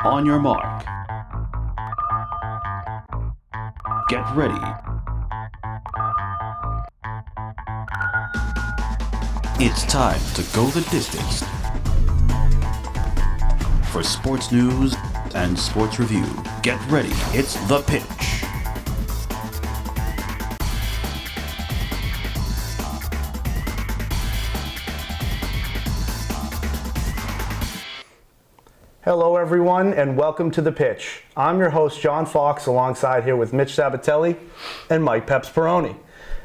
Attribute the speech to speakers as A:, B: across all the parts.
A: On your mark. Get ready. It's time to go the distance. For sports news and sports review, get ready. It's The Pitch.
B: Hello everyone and welcome to The Pitch. I'm your host John Fox alongside here with Mitch Sabbatelli and Mike Peps Perrone.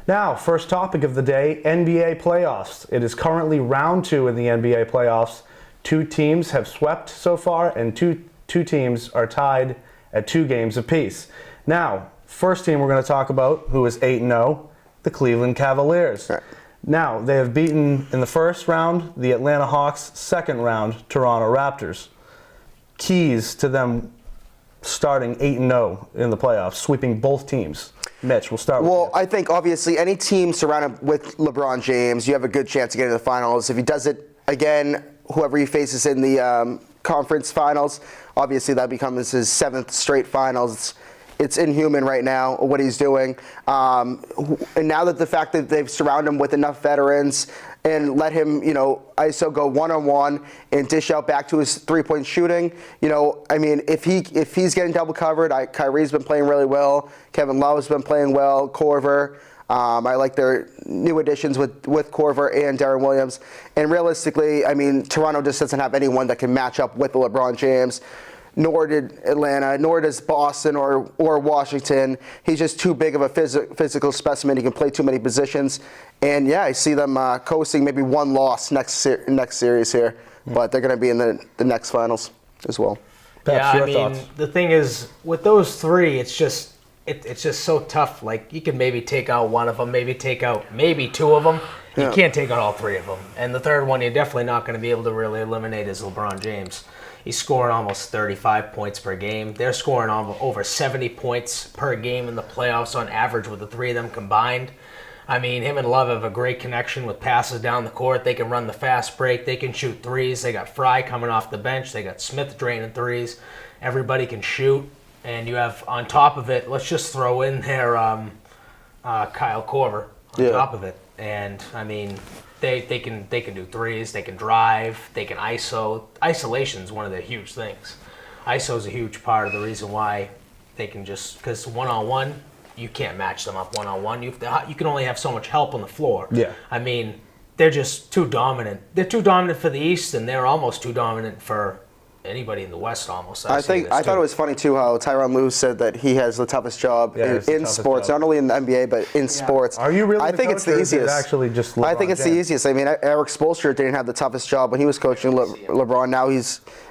B: Now, first topic of the day, NBA playoffs. It is currently round 2 in the NBA playoffs. 2 teams have swept so far and two teams are tied at 2 games apiece. Now, first team we're going to talk about who is 8-0, the Cleveland Cavaliers.
C: Right.
B: Now, they have beaten in the first round the Atlanta Hawks, second round Toronto Raptors. Keys to them starting 8-0 in the playoffs, sweeping both teams. Mitch, we'll start with you.
C: Well, I think obviously any team surrounded with LeBron James, you have a good chance of getting to the finals. If he does it again, whoever he faces in the conference finals, obviously that becomes his 7th straight finals. It's inhuman right now what he's doing. And now that the fact that they've surrounded him with enough veterans and let him, ISO go one-on-one and dish out back to his three-point shooting. If he's getting double covered, Kyrie's been playing really well. Kevin Love's been playing well. Korver. I like their new additions with Korver and Darren Williams. And realistically, Toronto just doesn't have anyone that can match up with LeBron James. Nor did Atlanta, nor does Boston or Washington. He's just too big of a physical specimen. He can play too many positions. And yeah, I see them coasting maybe one loss next series here. But they're going to be in the next finals as well.
B: Peps, thoughts?
D: The thing is, with those 3, it's just so tough. Like, you can maybe take out one of them, maybe take out maybe 2 of them. You can't take out all 3 of them. And the third one, you're definitely not going to be able to really eliminate is LeBron James. He's scoring almost 35 points per game. They're scoring over 70 points per game in the playoffs on average with the 3 of them combined. Him and Love have a great connection with passes down the court. They can run the fast break. They can shoot threes. They got Fry coming off the bench. They got Smith draining threes. Everybody can shoot. And you have, on top of it, let's just throw in there Kyle Korver on top of it. And, they can do threes, they can drive, they can ISO. Isolation is one of the huge things. ISO is a huge part of the reason why they can because one-on-one, you can't match them up one-on-one. You can only have so much help on the floor.
B: Yeah.
D: They're just too dominant. They're too dominant for the East, and they're almost too dominant for anybody in the West almost.
C: I thought it was funny too how Tyronn Lue said that he has the toughest job in sports, not only in the NBA but in sports.
B: Are you really?
C: I think it's the easiest.
B: Actually, just
C: I think it's the easiest. Eric Spoelstra didn't have the toughest job when he was coaching LeBron. Now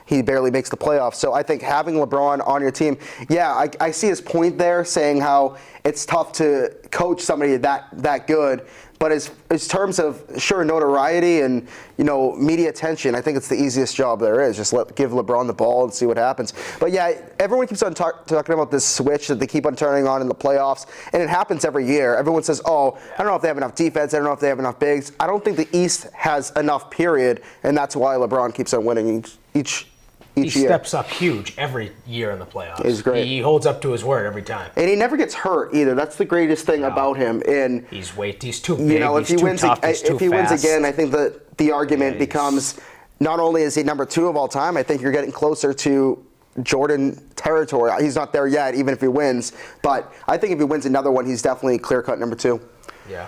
C: he barely makes the playoffs. So I think having LeBron on your team, I see his point there, saying how it's tough to coach somebody that good. But as terms of notoriety and media attention, I think it's the easiest job there is. Just give LeBron the ball and see what happens. But yeah, everyone keeps on talking about this switch that they keep on turning on in the playoffs, and it happens every year. Everyone says, "Oh, I don't know if they have enough defense. I don't know if they have enough bigs." I don't think the East has enough. Period, and that's why LeBron keeps on winning each
D: He
C: year.
D: steps up huge every year in the playoffs.
C: He's great.
D: He holds up to his word every time.
C: And he never gets hurt either. That's the greatest thing about him. And
D: he's too big.
C: If he wins again, I think that the argument becomes not only is he number 2 of all time, I think you're getting closer to Jordan territory. He's not there yet, even if he wins. But I think if he wins another one, he's definitely clear-cut number 2.
D: Yeah.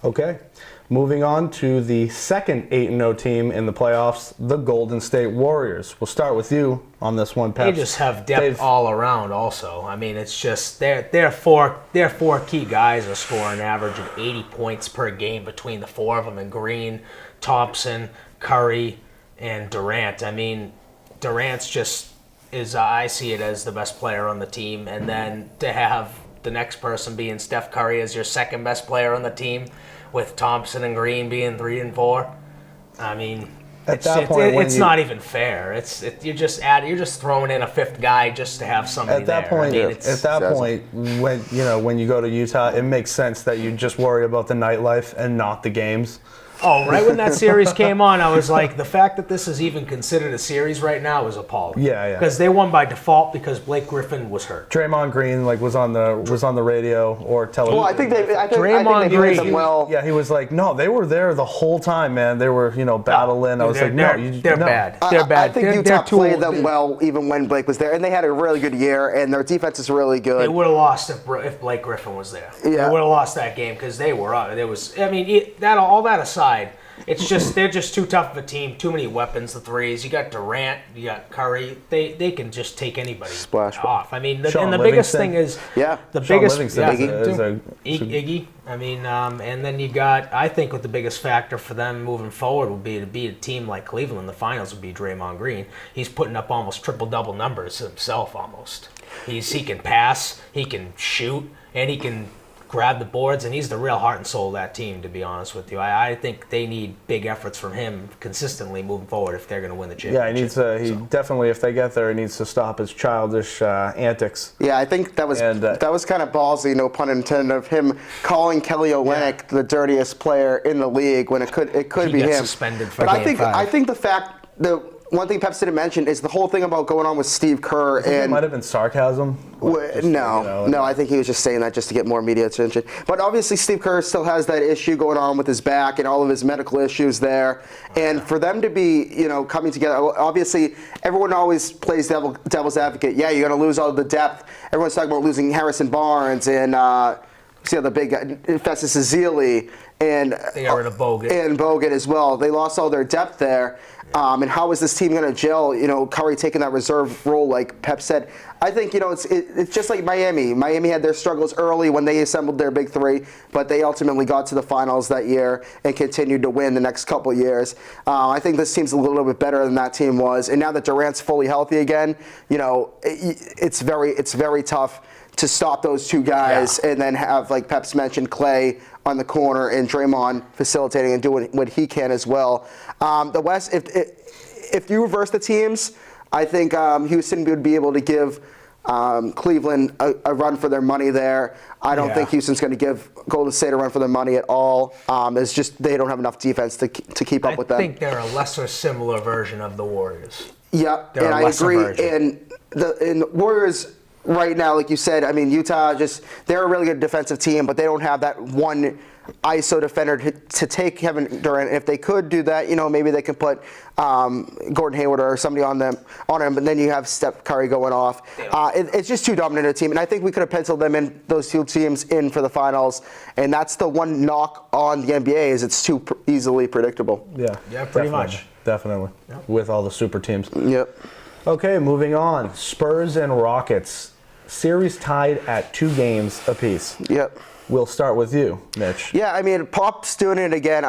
B: Okay. Moving on to the second 8-0 team in the playoffs, the Golden State Warriors. We'll start with you on this one, Peps.
D: They just have depth all around also. It's just their four key guys are scoring an average of 80 points per game between the 4 of them, and Green, Thompson, Curry, and Durant. Durant's just I see it as the best player on the team, and then to have the next person being Steph Curry as your second best player on the team, with Thompson and Green being 3 and 4. It's not even fair. You're just throwing in a 5th guy just to have somebody
B: at that
D: there.
B: Point, when you go to Utah, it makes sense that you just worry about the nightlife and not the games.
D: Oh, right when that series came on, I was like, the fact that this is even considered a series right now is appalling.
B: Yeah.
D: Because they won by default because Blake Griffin was hurt.
B: Draymond Green was on the radio or television.
C: Well, I think they
D: Draymond
C: played them
D: Green.
C: well.
B: Yeah, he was like, no, they were there the whole time, man. They were, battling. I was like, no,
D: they're bad. They're bad.
C: I think Utah played them well even when Blake was there, and they had a really good year, and their defense is really good.
D: They would have lost if Blake Griffin was there.
C: Yeah.
D: They would have lost that game because they were. All that aside, it's just they're just too tough of a team. Too many weapons. The threes. You got Durant. You got Curry. They can just take anybody off. I mean, the biggest thing is
C: the
D: biggest
B: Iggy.
D: I mean, and then you got. I think what the biggest factor for them moving forward would be to beat a team like Cleveland in the finals would be Draymond Green. He's putting up almost triple-double numbers himself. Almost. He can pass. He can shoot, and he can grab the boards, and he's the real heart and soul of that team, to be honest with you. I think they need big efforts from him consistently moving forward if they're going to win the championship.
B: Yeah, definitely, if they get there, he needs to stop his childish antics.
C: Yeah, I think that was kind of ballsy, no pun intended, of him calling Kelly Olynyk the dirtiest player in the league when it could be him.
D: Suspended for
C: but
D: game 5.
C: I think the fact that one thing Peps didn't mention is the whole thing about going on with Steve Kerr.
B: It might have been sarcasm.
C: No, I think he was just saying that just to get more media attention. But obviously Steve Kerr still has that issue going on with his back and all of his medical issues there. And for them to be, coming together, obviously everyone always plays devil's advocate. Yeah, you're going to lose all the depth. Everyone's talking about losing Harrison Barnes and the big Festus Ezeli. And
D: they got rid of Bogut.
C: And Bogut as well. They lost all their depth there. And how is this team going to gel? Curry taking that reserve role, like Pep said. I think it's just like Miami. Miami had their struggles early when they assembled their big three, but they ultimately got to the finals that year and continued to win the next couple years. I think this team's a little bit better than that team was, and now that Durant's fully healthy again, it's very tough to stop those two guys and then have, like Peps mentioned, Clay on the corner and Draymond facilitating and doing what he can as well. The West, if you reverse the teams, I think Houston would be able to give Cleveland a run for their money there. I don't think Houston's going to give Golden State a run for their money at all. It's just they don't have enough defense to keep up with them.
D: I think they're a lesser similar version of the Warriors.
C: Yeah, and I agree. And the Warriors right now, like you said, I mean, Utah they're a really good defensive team, but they don't have that one ISO defender to take Kevin Durant. If they could do that, maybe they can put Gordon Hayward or somebody on him, but then you have Steph Curry going off. It's just too dominant a team, and I think we could have penciled those two teams in for the finals, and that's the one knock on the NBA is it's too easily predictable.
B: Yeah,
D: pretty much.
B: Definitely, with all the super teams.
C: Yep.
B: Okay, moving on. Spurs and Rockets. Series tied at 2 games apiece.
C: Yep.
B: We'll start with you, Mitch.
C: Yeah, I mean, Pop's doing it again.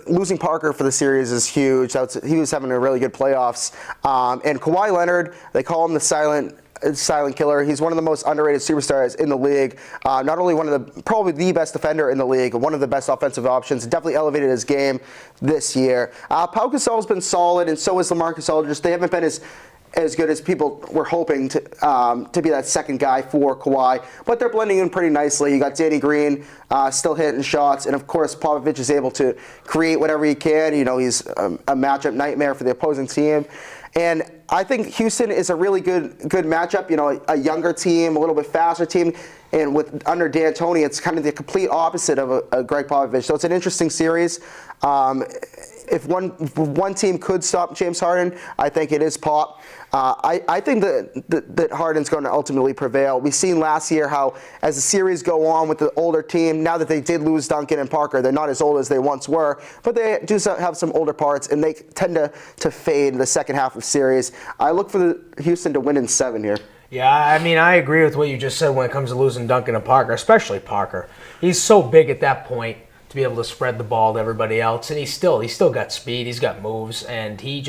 C: Losing Parker for the series is huge. He was having a really good playoffs. And Kawhi Leonard, they call him the silent killer. He's one of the most underrated superstars in the league. Not only probably the best defender in the league, one of the best offensive options. Definitely elevated his game this year. Pau Gasol's been solid, and so is LaMarcus Aldridge. They haven't been as good as people were hoping to be that second guy for Kawhi, but they're blending in pretty nicely. You got Danny Green still hitting shots, and of course Popovich is able to create whatever he can. He's a matchup nightmare for the opposing team. And I think Houston is a really good matchup. A younger team, a little bit faster team, and under D'Antoni, it's kind of the complete opposite of a Greg Popovich. So it's an interesting series. If one team could stop James Harden, I think it is Pop. I think that Harden's going to ultimately prevail. We've seen last year how, as the series go on with the older team, now that they did lose Duncan and Parker, they're not as old as they once were, but they do have some older parts, and they tend to fade in the second half of the series. I look for Houston to win in 7 here.
D: Yeah, I mean, I agree with what you just said when it comes to losing Duncan and Parker, especially Parker. He's so big at that point to be able to spread the ball to everybody else, and he's still got speed, he's got moves, and he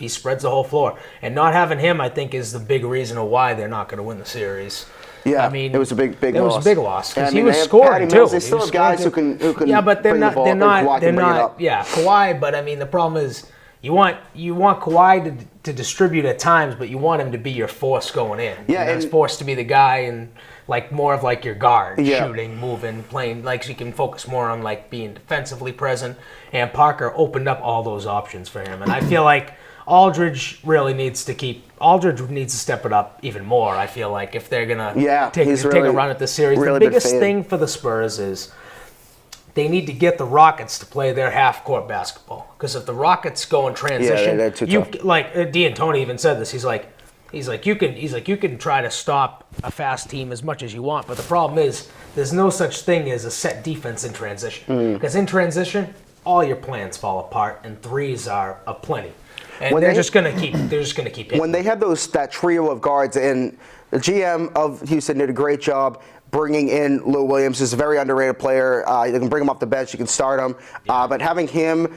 D: spreads the whole floor. And not having him, I think, is the big reason of why they're not going to win the series.
C: Yeah,
D: I mean,
C: it was a big loss.
D: It was a big loss because he was
C: they
D: scoring too.
C: They still have guys who can.
D: Yeah, but they're
C: bring
D: not.
C: the ball,
D: They're not.
C: Kawhi
D: They're
C: can bring it
D: not.
C: up.
D: Yeah, Kawhi. But I mean, the problem is You want Kawhi to distribute at times, but you want him to be your force going in.
C: Yeah,
D: and he's forced to be the guy and like more of like your guard, shooting, moving, playing. Like so you can focus more on like being defensively present. And Parker opened up all those options for him, and I feel like Aldridge needs to step it up even more. I feel like if they're gonna take a run at this series, the biggest thing for the Spurs is they need to get the Rockets to play their half-court basketball. Because if the Rockets go in transition,
C: they're too tough.
D: Like D'Antoni even said this. He's like you can try to stop a fast team as much as you want, but the problem is there's no such thing as a set defense in transition. Because in transition, all your plans fall apart, and threes are aplenty. And they're just gonna keep hitting.
C: When they had that trio of guards, and the GM of Houston did a great job bringing in Lou Williams, who's a very underrated player. You can bring him off the bench, you can start him, but having him,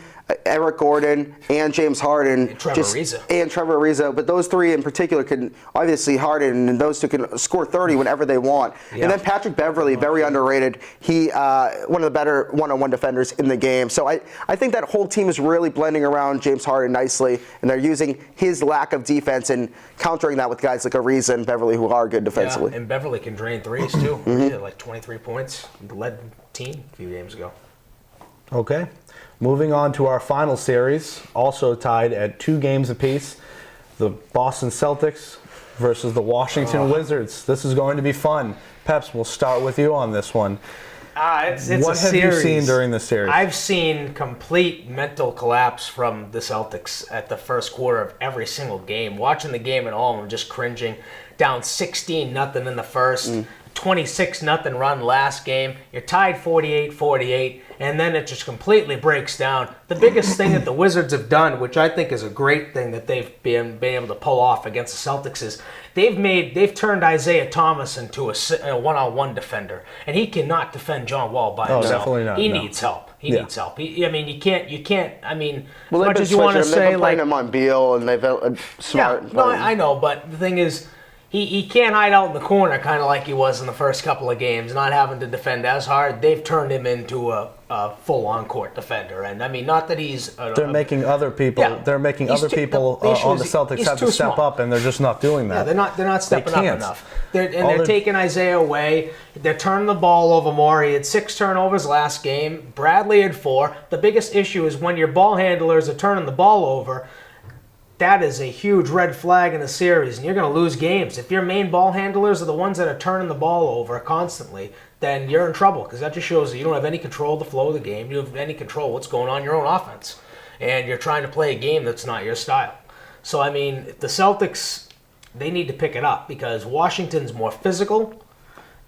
C: Eric Gordon, and James Harden,
D: and Trevor
C: Ariza, but those three in particular can obviously Harden and those two can score 30 whenever they want. And then Patrick Beverley, very underrated. He one of the better one-on-one defenders in the game. So I think that whole team is really blending around James Harden nicely, and they're using his lack of defense and countering that with guys like Ariza and Beverley who are good defensively.
D: Yeah, and Beverley can drain threes too. He had like 23 points, led the team a few games ago.
B: Okay. Moving on to our final series, also tied at 2 games apiece, the Boston Celtics versus the Washington Wizards. This is going to be fun. Peps, we'll start with you on this one.
D: It's
B: what have you seen during this series?
D: I've seen complete mental collapse from the Celtics at the first quarter of every single game. Watching the game at home, I'm just cringing. Down 16-0 in the first. 26-0 run last game. You're tied 48-48, and then it just completely breaks down. The biggest thing that the Wizards have done, which I think is a great thing that they've been able to pull off against the Celtics, is they've turned Isaiah Thomas into a one-on-one defender, and he cannot defend John Wall by himself.
B: Definitely not.
D: He needs help. He needs help. You can't. I mean,
C: well,
D: as much as you want to say,
C: they've been playing him on Beal, and they've smart.
D: Yeah, no, I know, but the thing is, He can't hide out in the corner kind of like he was in the first couple of games, not having to defend as hard. They've turned him into a full on-court defender, and I mean, not that he's.
B: They're making other people. Yeah, they're making other people on the Celtics have to step up, and they're just not doing that.
D: Yeah, they're not stepping up enough. They're taking Isaiah away. They're turning the ball over more. He had 6 turnovers last game. Bradley had 4. The biggest issue is when your ball handlers are turning the ball over. That is a huge red flag in a series, and you're going to lose games. If your main ball handlers are the ones that are turning the ball over constantly, then you're in trouble, because that just shows that you don't have any control of the flow of the game. You don't have any control of what's going on in your own offense, and you're trying to play a game that's not your style. So, I mean, the Celtics, they need to pick it up, because Washington's more physical,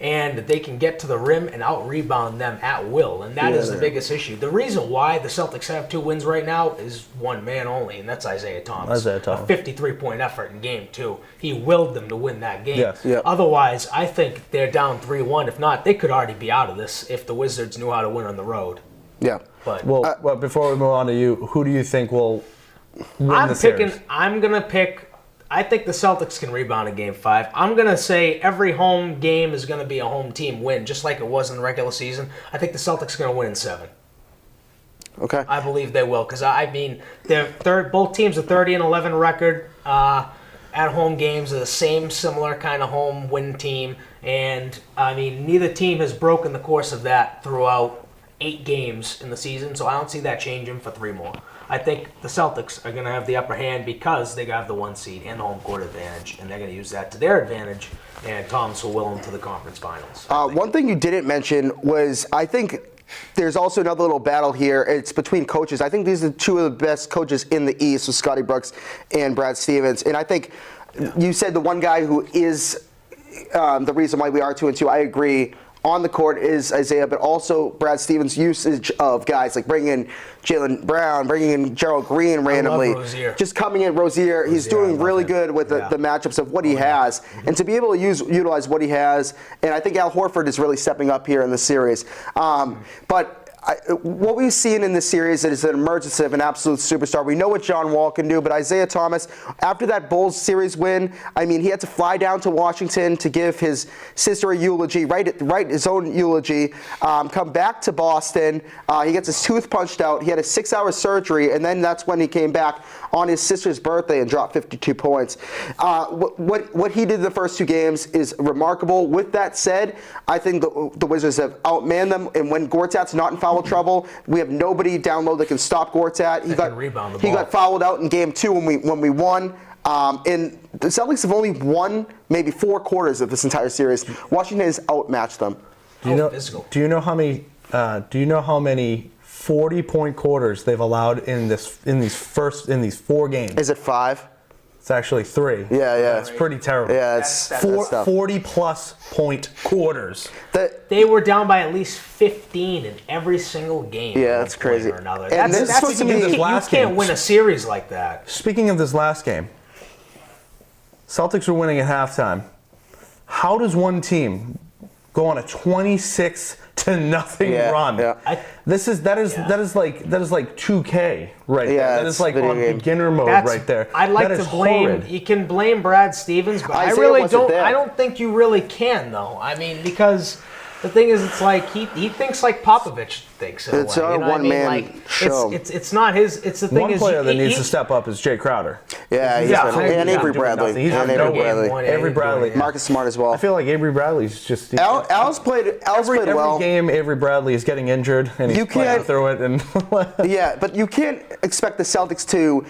D: and they can get to the rim and out-rebound them at will, and that is the biggest issue. The reason why the Celtics have 2 wins right now is one man only, and that's Isaiah Thomas. A 53-point effort in Game 2. He willed them to win that game.
B: Yes. Yep.
D: Otherwise, I think they're down 3-1. If not, they could already be out of this if the Wizards knew how to win on the road.
C: Yeah.
D: But
B: well, before we move on to you, who do you think will win the series?
D: I think the Celtics can rebound in Game 5. I'm going to say every home game is going to be a home team win, just like it was in the regular season. I think the Celtics are going to win in 7.
C: Okay.
D: I believe they will, because, I mean, both teams are 30-11 record. At home games are the same similar kind of home win team. And, I mean, neither team has broken the course of that throughout 8 games in the season, so I don't see that changing for 3 more. I think the Celtics are going to have the upper hand because they got the 1 seed and the home court advantage, and they're going to use that to their advantage, and Thomas will will them to the conference finals.
C: One thing you didn't mention was, I think there's also another little battle here. It's between coaches. I think these are 2 of the best coaches in the East, with Scotty Brooks and Brad Stevens. And I think you said the one guy who is the reason why we are 2-2. I agree. On the court is Isaiah, but also Brad Stevens' usage of guys, like bringing in Jaylen Brown, bringing in Gerald Green randomly. Just coming in, Rozier. He's doing really good with the matchups of what he has. And to be able to utilize what he has, and I think Al Horford is really stepping up here in the series. But what we've seen in this series is an emergence of an absolute superstar. We know what John Wall can do, but Isaiah Thomas, after that Bulls series win, I mean, he had to fly down to Washington to give his sister a eulogy, write his own eulogy, come back to Boston. He gets his tooth punched out. He had a 6-hour surgery, and then that's when he came back on his sister's birthday and dropped 52 points. What he did in the first 2 games is remarkable. With that said, I think the Wizards have outmanned them, and when Gortat's not in foul trouble, we have nobody down low that can stop Gortat. He got fouled out in game 2 when we won. And the Celtics have only won maybe 4 quarters of this entire series. Washington has outmatched them.
B: Do you know how many 40-point quarters they've allowed in these 4 games?
C: Is it 5?
B: It's actually 3.
C: Yeah.
B: It's pretty terrible.
C: Yeah, it's
B: 40-plus point quarters.
D: They were down by at least 15 in every single game.
C: Yeah, that's crazy.
D: Or another.
C: And
D: That's
B: supposed to be this last
D: you can't
B: game.
D: win a series like that.
B: Speaking of this last game, Celtics are winning at halftime. How does one team go on a 26-0 run?
C: Yeah.
B: That is like 2K right there. That is like on
C: game.
B: beginner mode right there.
D: I'd like
B: That
D: to
B: is
D: blame.
B: horrid.
D: You can blame Brad Stevens, but I
C: Isaiah
D: really
C: wasn't
D: don't.
C: there.
D: I don't think you really can, though. I mean, because the thing is, it's like he thinks like Popovich thinks. In
C: It's
D: a way,
C: a
D: you know what I mean?
C: one-man
D: Like,
C: show.
D: It's not his. It's the thing
B: One
D: is,
B: player that needs
D: he-
B: to step up is Jay Crowder.
C: Yeah, and Avery Bradley.
B: He's
C: And
B: not
C: Avery
B: doing
C: Bradley.
D: one.
B: Avery Bradley.
C: Marcus Smart as well.
B: I feel like Avery Bradley's just
C: Al's played
B: every
C: well.
B: game. Avery Bradley is getting injured and he's
C: You
B: playing
C: can't-
B: through it. And
C: Yeah, but you can't expect the Celtics to,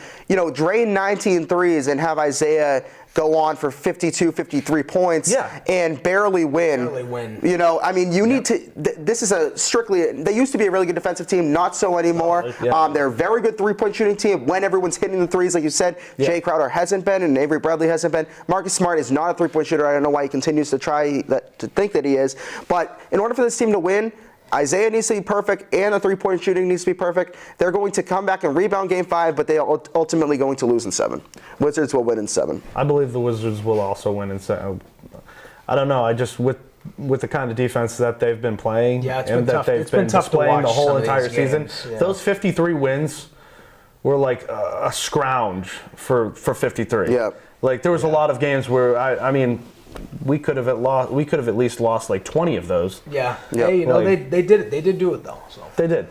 C: drain 19 threes and have Isaiah go on for 52, 53 points and barely win. I mean, you need to. This is they used to be a really good defensive team, not so anymore. They're a very good 3-point shooting team when everyone's hitting the threes, like you said. Jay Crowder hasn't been, and Avery Bradley hasn't been. Marcus Smart is not a 3-point shooter. I don't know why he continues to to think that he is. But in order for this team to win, Isaiah needs to be perfect, and the 3-point shooting needs to be perfect. They're going to come back and rebound Game 5, but they are ultimately going to lose in 7. Wizards will win in 7.
B: I believe the Wizards will also win in 7. I don't know. I just with the kind of defense that they've been playing and that they've been displaying the whole entire season, those 53 wins were like a scrounge for 53.
C: Yeah.
B: Like there was a lot of games where I mean. We could have at least lost like 20 of those.
D: Yeah.
C: Yep.
D: Hey, they did it. They did do it though. So
B: They did.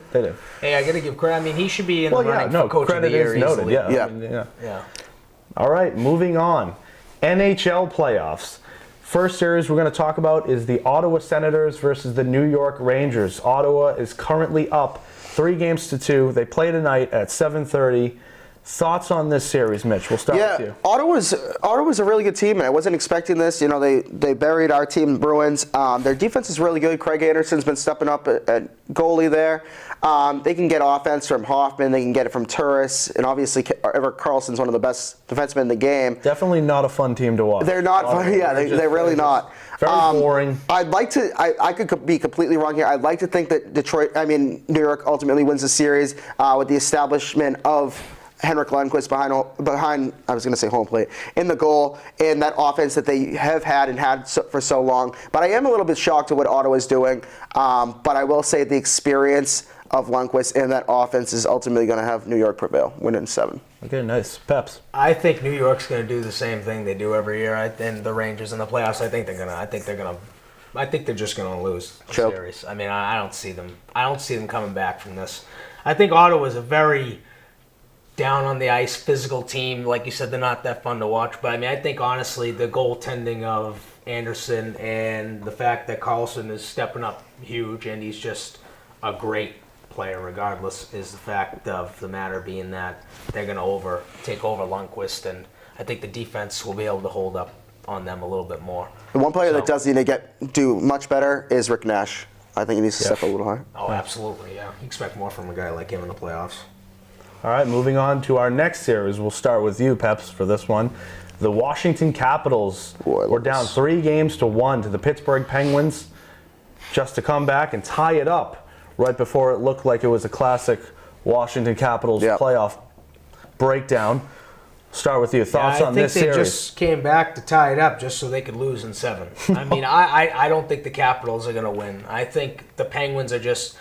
D: hey, I got to give credit. I mean, he should be in the running for coach
B: credit
D: of the year
B: is noted.
D: easily.
B: Yeah.
C: Yeah.
B: I mean,
D: Yeah.
B: All right, moving on. NHL playoffs. First series we're going to talk about is the Ottawa Senators versus the New York Rangers. Ottawa is currently up 3-2. They play tonight at 7:30. Thoughts on this series, Mitch? We'll start with you.
C: Ottawa's a really good team, and I wasn't expecting this. They buried our team, Bruins. Their defense is really good. Craig Anderson's been stepping up at goalie there. They can get offense from Hoffman. They can get it from Turris, and obviously Ever Karlsson's one of the best defensemen in the game.
B: Definitely not a fun team to watch.
C: They're not fun. Yeah, they're really not.
B: Very boring.
C: I'd like to. I could be completely wrong here. I'd like to think that New York ultimately wins the series with the establishment of Henrik Lundqvist behind, I was going to say home plate, in the goal, and that offense that they have had for so long. But I am a little bit shocked at what Ottawa's doing. But I will say the experience of Lundqvist and that offense is ultimately going to have New York prevail, win in 7.
B: Okay, nice. Peps.
D: I think New York's going to do the same thing they do every year. And the Rangers in the playoffs, I think they're just going to lose the series. I mean, I don't see them. I don't see them coming back from this. I think Ottawa's a very down on the ice, physical team. Like you said, they're not that fun to watch. But I mean, I think honestly, the goaltending of Anderson and the fact that Karlsson is stepping up huge, and he's just a great player regardless, is the fact of the matter being that they're going to take over Lundqvist, and I think the defense will be able to hold up on them a little bit more.
C: The one player that does need to do much better is Rick Nash. I think he needs to step a little higher.
D: Oh, absolutely, yeah. You expect more from a guy like him in the playoffs.
B: All right, moving on to our next series. We'll start with you, Peps, for this one. The Washington Capitals were down 3-1 to the Pittsburgh Penguins just to come back and tie it up right before it looked like it was a classic Washington Capitals playoff breakdown. Start with you. Thoughts on this series?
D: I think they just came back to tie it up just so they could lose in 7. I mean, I don't think the Capitals are going to win. I think the Penguins are just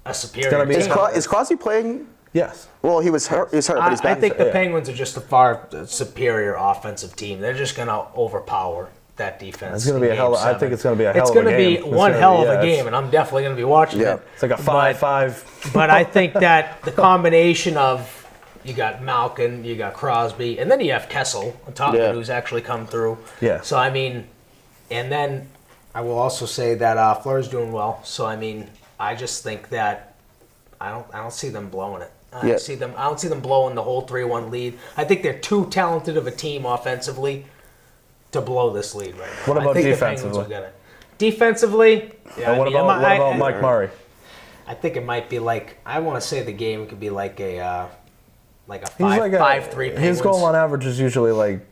D: a superior team.
C: Is Crosby playing?
B: Yes.
C: Well, he was hurt, but he's back.
D: I think the Penguins are just a far superior offensive team. They're just going to overpower that defense.
B: It's going to be I think it's going to be a hell of a game.
D: It's going to be one hell of a game, and I'm definitely going to be watching it.
B: It's like a 5-5.
D: But I think that the combination of you got Malkin, you got Crosby, and then you have Kessel on top of it, who's actually come through.
B: Yeah.
D: So, I mean, and then I will also say that Fleury's doing well. So, I mean, I just think that I don't see them blowing it. I don't see them blowing the whole 3-1 lead. I think they're too talented of a team offensively to blow this lead right now.
B: What about
D: I think
B: defensively?
D: The Penguins will get it. Defensively,
B: what about Mike Murray?
D: I think it might be like, I want to say the game could be like a 5-3 Penguins.
B: His goal on average is usually like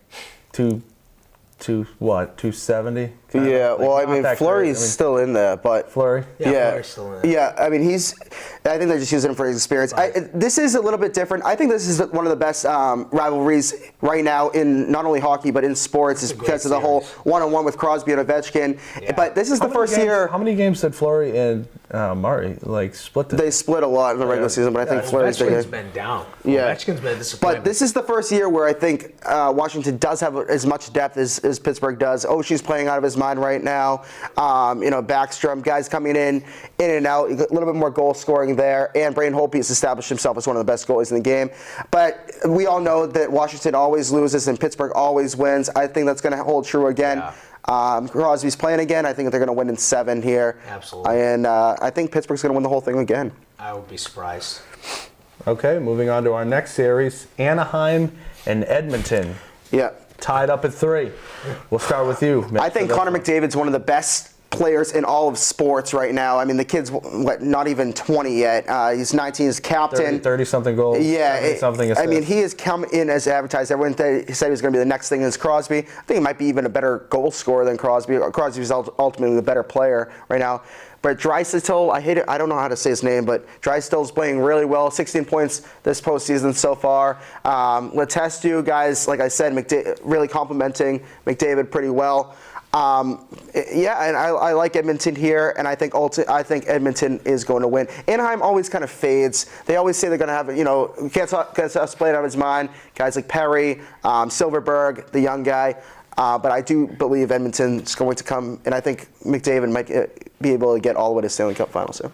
B: 270?
C: Yeah, well, I mean, Fleury's still in there, but
B: Fleury?
D: Yeah, Fleury's still in there.
C: Yeah, I mean, I think they're just using him for his experience.
D: Right.
C: This is a little bit different. I think this is one of the best rivalries right now in not only hockey but in sports, is because of the whole one-on-one with Crosby and Ovechkin. Yeah. But this is the first year.
B: How many games did Fleury and Murray split?
C: They split a lot in the regular season, but I think Fleury's
D: been down.
C: Yeah,
D: Ovechkin's been disappointed.
C: But this is the first year where I think Washington does have as much depth as Pittsburgh does. Oshie's playing out of his mind right now. Backstrom, guys coming in and out, a little bit more goal scoring there. And Braden Holtby has established himself as one of the best goalies in the game. But we all know that Washington always loses and Pittsburgh always wins. I think that's going to hold true again. Yeah. Crosby's playing again. I think they're going to win in 7 here.
D: Absolutely.
C: And I think Pittsburgh's going to win the whole thing again.
D: I would be surprised.
B: Okay, moving on to our next series, Anaheim and Edmonton.
C: Yeah.
B: Tied up at 3. We'll start with you, Mitch.
C: I think Connor McDavid's one of the best players in all of sports right now. I mean, the kid's not even 20 yet. He's 19, he's captain.
B: 30-something goals.
C: Yeah.
B: Something assists.
C: I mean, he has come in as advertised. Everyone said he was going to be the next thing as Crosby. I think he might be even a better goal scorer than Crosby. Crosby's ultimately the better player right now. But Draisaitl, I don't know how to say his name, but Draisaitl's playing really well. 16 points this postseason so far. Letestu, guys, like I said, really complimenting McDavid pretty well. And I like Edmonton here, and I think Edmonton is going to win. Anaheim always kind of fades. They always say they're going to have gets us playing out of his mind. Guys like Perry, Silverberg, the young guy. But I do believe Edmonton's going to come, and I think McDavid might be able to get all the way to Stanley Cup Final soon.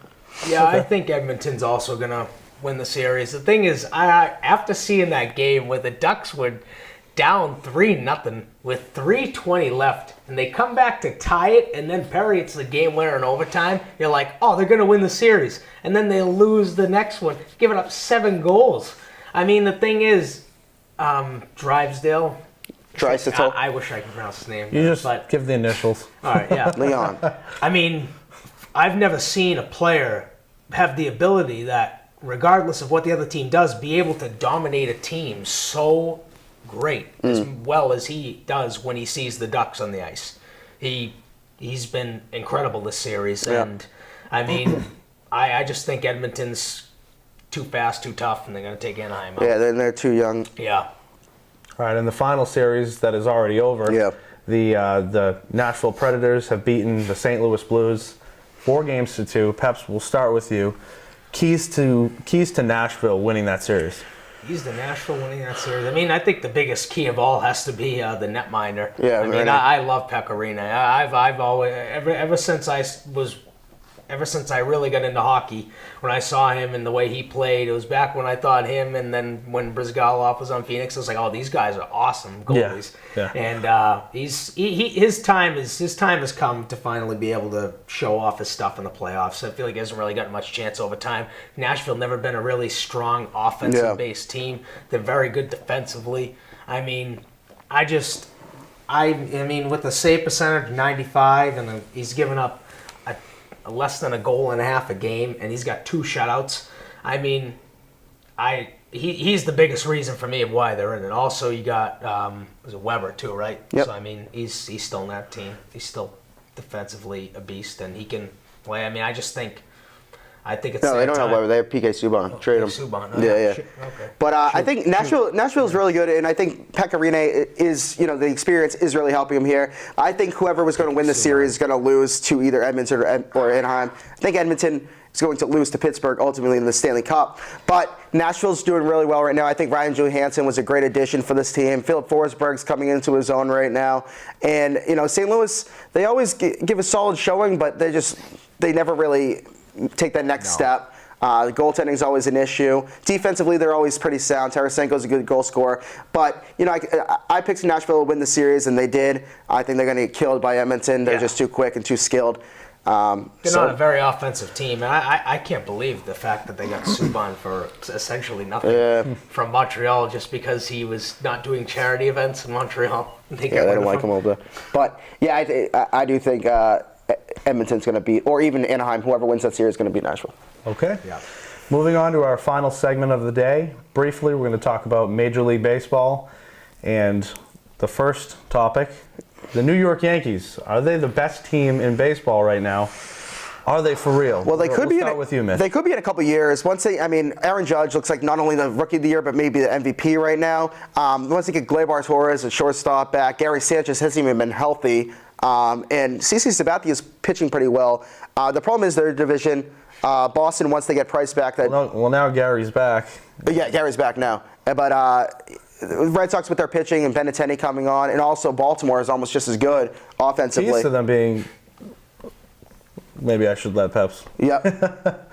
D: Yeah, I think Edmonton's also going to win the series. The thing is, after seeing that game where the Ducks were down 3-0 with 3:20 left, and they come back to tie it, and then Perry, it's the game winner in overtime, you're like, oh, they're going to win the series. And then they lose the next one, giving up 7 goals. I mean, the thing is, Drysdale...
C: Draisaitl.
D: I wish I could pronounce his name.
B: You just give the initials.
D: All right, yeah.
C: Leon.
D: I mean, I've never seen a player have the ability that, regardless of what the other team does, be able to dominate a team so great as well as he does when he sees the Ducks on the ice. He's been incredible this series, and I mean, I just think Edmonton's too fast, too tough, and they're going to take Anaheim out.
C: Yeah, they're too young.
D: Yeah.
B: All right, in the final series that is already over, the Nashville Predators have beaten the St. Louis Blues 4-2. Peps, we'll start with you. Keys to Nashville winning that series.
D: Keys to Nashville winning that series. I mean, I think the biggest key of all has to be the netminder.
C: Yeah,
D: I mean, I love Pecorino. I've always ever since I really got into hockey, when I saw him and the way he played, it was back when I thought him, and then when Brizgalov was on Phoenix, I was like, oh, these guys are awesome goalies.
B: Yeah.
D: And his time has come to finally be able to show off his stuff in the playoffs. I feel like he hasn't really gotten much chance over time. Nashville never been a really strong offensive-based team. They're very good defensively. I mean, with the save percentage 95, and he's given up less than a goal and a half a game, and he's got 2 shutouts. I mean, he's the biggest reason for me of why they're in it. Also, you got was it Weber too, right?
C: Yep.
D: So I mean, he's still in that team. He's still defensively a beast, and he can play. I mean, I just think I think it's
C: No, they don't
D: time.
C: have Weber. They have PK Subban. Trade him.
D: Subban. Oh,
C: Yeah.
D: Shit. Okay.
C: But I think Nashville's really good, and I think Pecorine is, the experience is really helping him here. I think whoever was going to win the series is going to lose to either Edmonton or Anaheim. I think Edmonton is going to lose to Pittsburgh ultimately in the Stanley Cup. But Nashville's doing really well right now. I think Ryan Johansson was a great addition for this team. Philip Forsberg's coming into his own right now. And, St. Louis, they always give a solid showing, but they never really take that next step. The goaltending is always an issue. Defensively, they're always pretty sound. Tarasenko's a good goal scorer. But, I picked Nashville to win the series, and they did. I think they're going to get killed by Edmonton. They're just too quick and too skilled.
D: They're not a very offensive team, and I can't believe the fact that they got Subban for essentially nothing from Montreal just because he was not doing charity events in Montreal. They
C: don't like him over there. But, I do think Edmonton's going to beat, or even Anaheim, whoever wins that series is going to beat Nashville.
B: Okay.
D: Yeah.
B: Moving on to our final segment of the day. Briefly, we're going to talk about Major League Baseball. And the first topic, the New York Yankees. Are they the best team in baseball right now? Are they for real?
C: Well, we'll
B: start with you, Mitch.
C: They could be in a couple years. Aaron Judge looks like not only the Rookie of the Year, but maybe the MVP right now. Once they get Gleyber Torres, a shortstop, back, Gary Sanchez hasn't even been healthy. And CC Sabathia is pitching pretty well. The problem is their division. Boston, once they get Price back,
B: now Gary's back.
C: Yeah, Gary's back now. But Red Sox with their pitching and Benintendi coming on, and also Baltimore is almost just as good offensively.
B: Keys to them being. Maybe I should let Peps.
C: Yep.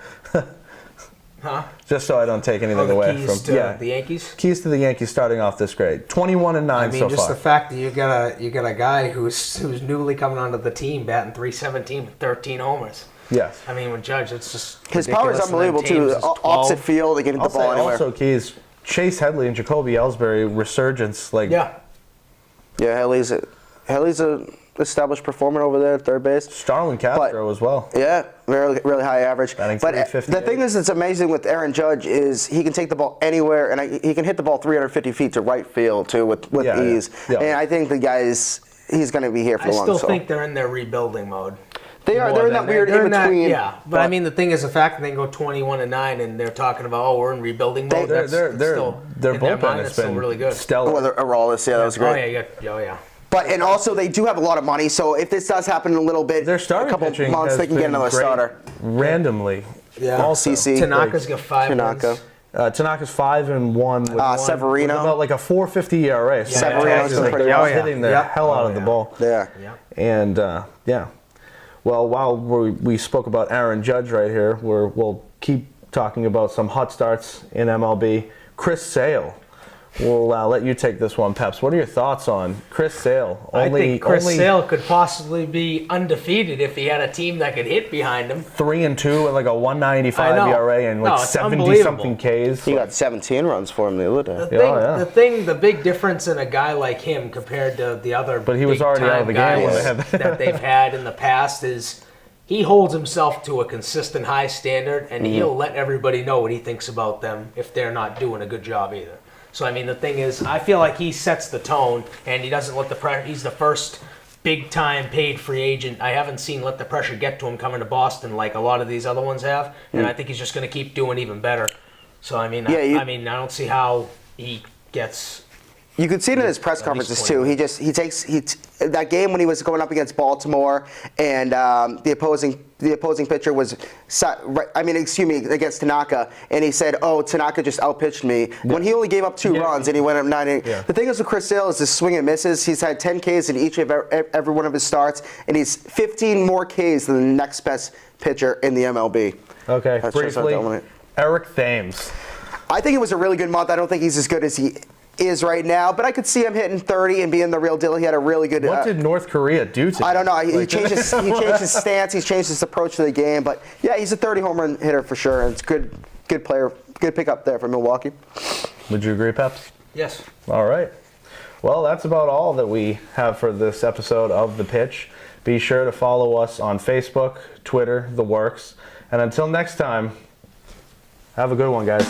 D: Huh?
B: Just so I don't take anything away from
D: the Yankees.
B: Keys to the Yankees starting off this great. 21-9 so far.
D: Just the fact that you got a guy who's newly coming onto the team, batting .317 with 13 homers.
B: Yes.
D: With Judge, it's just
C: his power is unbelievable too. Opposite field, they can hit the ball anywhere.
B: Also, Keys, Chase Headley and Jacoby Ellsbury resurgence.
C: Yeah, Headley's a established performer over there at third base.
B: Starlin Castro as well.
C: Yeah, really, really high average.
B: Batting
C: but the thing that's amazing with Aaron Judge is he can take the ball anywhere, and he can hit the ball 350 feet to right field too with ease. Yeah. And I think the guy he's going to be here for the long haul.
D: I still think they're in their rebuilding mode.
C: They are. They're in that weird in between.
D: But the thing is, the fact that they go 21-9 and they're talking about, we're in rebuilding mode.
B: Their bullpen has been really good. Stellar.
C: Arolis, that was great.
D: Oh yeah.
C: But and also they do have a lot of money, so if this does happen in a little bit,
B: their starting
C: a couple months, they can get another starter
B: randomly.
C: Yeah. All CC.
D: Tanaka's got 5 wins.
B: Tanaka's 5-1 with
C: Severino
B: with about like a 4.50 ERA.
C: Severino's been pretty well.
B: Hitting the hell out of the ball.
C: Yeah.
B: And well, while we spoke about Aaron Judge right here, we'll keep talking about some hot starts in MLB. Chris Sale. We'll let you take this one, Peps. What are your thoughts on Chris Sale?
D: I think Chris Sale could possibly be undefeated if he had a team that could hit behind him.
B: 3-2 with like a 1.95 ERA and like 70-something Ks.
C: He got 17 runs for him the other day.
D: The big difference in a guy like him compared to the other
B: but he was already out of the game
D: that they've had in the past is he holds himself to a consistent high standard, and he'll let everybody know what he thinks about them if they're not doing a good job either. So, the thing is, I feel like he sets the tone, and he doesn't let the pressure. He's the first big-time paid free agent I haven't seen let the pressure get to him coming to Boston like a lot of these other ones have, and I think he's just going to keep doing even better. So, I don't see how he gets.
C: You could see it in his press conferences too. He takes that game when he was going up against Baltimore, and the opposing pitcher was against Tanaka, and he said, "Oh, Tanaka just outpitched me." When he only gave up 2 runs and he went up 9. The thing is with Chris Sale is his swing and misses. He's had 10 Ks in each of every one of his starts, and he's 15 more Ks than the next best pitcher in the MLB.
B: Okay, briefly, Eric Thames.
C: I think it was a really good month. I don't think he's as good as he is right now, but I could see him hitting 30 and being the real deal. He had a really good.
B: What did North Korea do to him?
C: I don't know. He changed his stance. He's changed his approach to the game. But yeah, he's a 30 home run hitter for sure. And it's good player, good pickup there for Milwaukee.
B: Would you agree, Peps?
D: Yes.
B: All right. Well, that's about all that we have for this episode of The Pitch. Be sure to follow us on Facebook, Twitter, the works. And until next time, have a good one, guys.